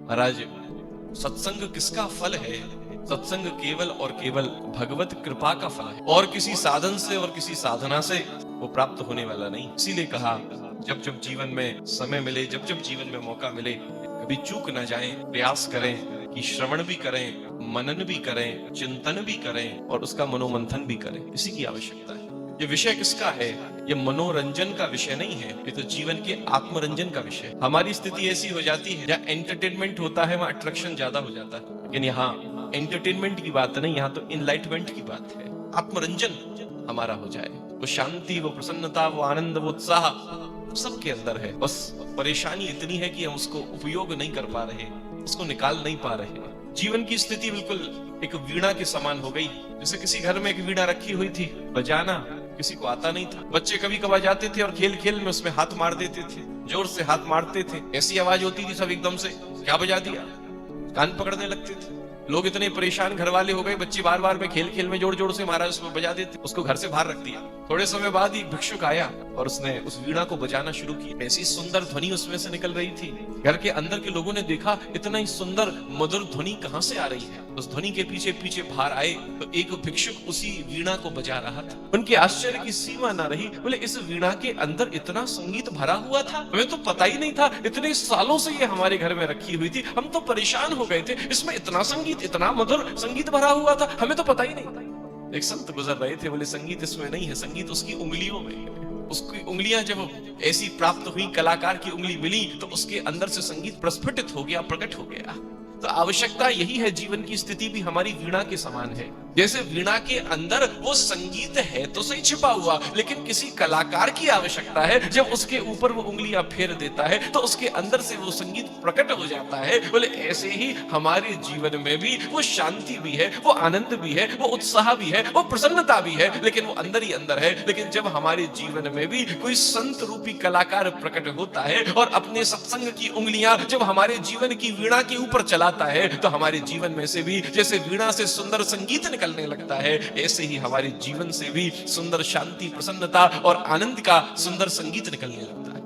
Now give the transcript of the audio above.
महाराज, सत्संग किसका फल है? सत्संग केवल और केवल भगवत कृपा का फल है, और किसी साधन से और किसी साधना से वो प्राप्त होने वाला नहीं। इसीलिए कहा, जब जब जीवन में समय मिले, जब जब जीवन में मौका मिले, कभी चूक न जाएं, प्रयास करें कि श्रवण भी करें, मनन भी करें, चिंतन भी करें और उसका मनोमंथन भी करें। इसी की आवश्यकता है। ये विषय किसका है? ये मनोरंजन का विषय नहीं है, ये तो जीवन के आत्मरंजन का विषय है। हमारी स्थिति ऐसी हो जाती है, जहाँ एंटरटेनमेंट होता है वहां अट्रैक्शन ज्यादा हो जाता है, लेकिन यहाँ एंटरटेनमेंट की बात नहीं, यहाँ तो इनलाइटमेंट की बात है। आत्मरंजन हमारा हो जाए, वो शांति, वो प्रसन्नता, वो आनंद, वो उत्साह सबके अंदर है। बस परेशानी इतनी है कि हम उसको उपयोग नहीं कर पा रहे, उसको निकाल नहीं पा रहे। जीवन की स्थिति बिल्कुल एक वीणा के समान हो गई। जैसे किसी घर में एक वीणा रखी हुई थी, बजाना किसी को आता नहीं था। बच्चे कभी कभार जाते थे और खेल खेल में उसमें हाथ मार देते थे, जोर से हाथ मारते थे, ऐसी आवाज होती थी, सब एकदम से क्या बजा दिया, कान पकड़ने लगते थे। लोग इतने परेशान घर वाले हो गए, बच्चे बार बार में खेल खेल में जोर जोर से महाराज उसमें बजा देते, उसको घर से बाहर रख दिया। थोड़े समय बाद एक भिक्षुक आया और उसने उस वीणा को बजाना शुरू किया। ऐसी सुंदर ध्वनि उसमें से निकल रही थी। घर के अंदर के लोगों ने देखा, इतना ही सुंदर मधुर ध्वनि कहां से आ रही है। उस ध्वनि के पीछे पीछे बाहर आए तो एक भिक्षुक उसी वीणा को बजा रहा था। उनके आश्चर्य की सीमा ना रही। बोले, इस वीणा के अंदर इतना संगीत भरा हुआ था, हमें तो पता ही नहीं था। इतने सालों से ये हमारे घर में रखी हुई थी, हम तो परेशान हो गए थे, इसमें इतना संगीत, इतना मधुर संगीत भरा हुआ था, हमें तो पता ही नहीं था। एक संत गुजर रहे थे, बोले, संगीत इसमें नहीं है, संगीत उसकी उंगलियों में है। उसकी उंगलियां जब ऐसी प्राप्त हुई, कलाकार की उंगली मिली, तो उसके अंदर से संगीत प्रस्फुटित हो गया, प्रकट हो गया। तो आवश्यकता यही है, जीवन की स्थिति भी हमारी वीणा के समान है। जैसे वीणा के अंदर वो संगीत है तो सही छिपा हुआ, लेकिन किसी कलाकार की आवश्यकता है, जब उसके ऊपर वो उंगलियां फेर देता है तो उसके अंदर से वो संगीत प्रकट हो जाता है। बोले, ऐसे ही हमारे जीवन में भी वो शांति भी है, वो आनंद भी है, वो उत्साह भी है, वो प्रसन्नता भी है, लेकिन वो अंदर ही अंदर है। लेकिन जब हमारे जीवन में भी कोई संत रूपी कलाकार प्रकट होता है और अपने सत्संग की उंगलियां जब हमारे जीवन की वीणा के ऊपर चलाता है, तो हमारे जीवन में से भी जैसे वीणा से सुंदर संगीत निकलने लगता है, ऐसे ही हमारे जीवन से भी सुंदर शांति, प्रसन्नता और आनंद का सुंदर संगीत निकलने लगता है।